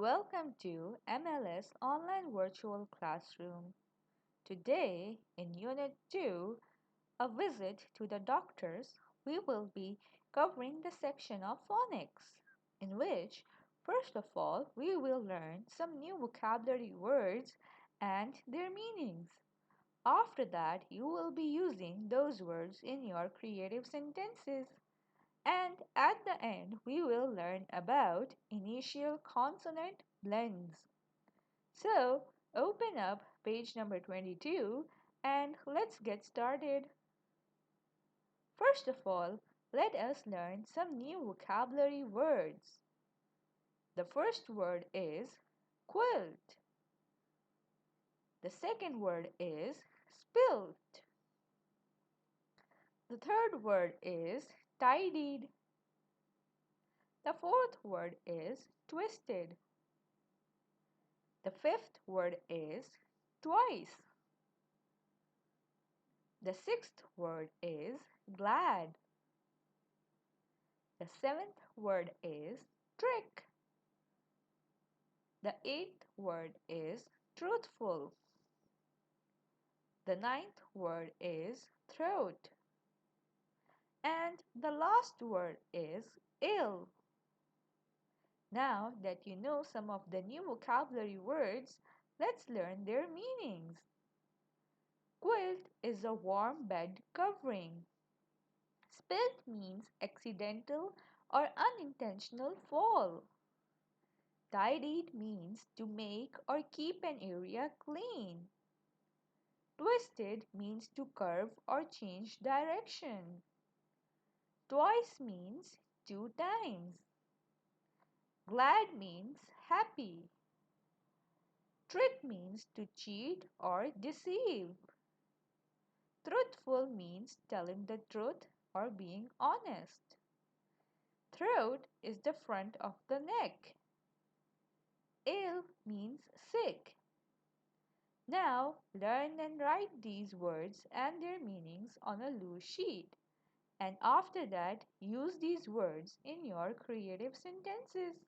Welcome to MLS Online Virtual Classroom. Today, in Unit 2, a visit to the doctors, we will be covering the section of phonics, in which, first of all, we will learn some new vocabulary words and their meanings. After that, you will be using those words in your creative sentences. And at the end, we will learn about initial consonant blends. So, open up page number 22 and let's get started. First of all, let us learn some new vocabulary words. The first word is quilt. The second word is spilt. The third word is tidied. The fourth word is twisted. The fifth word is twice. The sixth word is glad. The seventh word is trick. The eighth word is truthful. The ninth word is throat. And the last word is ill. Now that you know some of the new vocabulary words, let's learn their meanings. Quilt is a warm bed covering. Spilt means accidental or unintentional fall. Tidied means to make or keep an area clean. Twisted means to curve or change direction. Twice means two times. Glad means happy. Trick means to cheat or deceive. Truthful means telling the truth or being honest. Throat is the front of the neck. Ill means sick. Now learn and write these words and their meanings on a loose sheet. And after that, use these words in your creative sentences.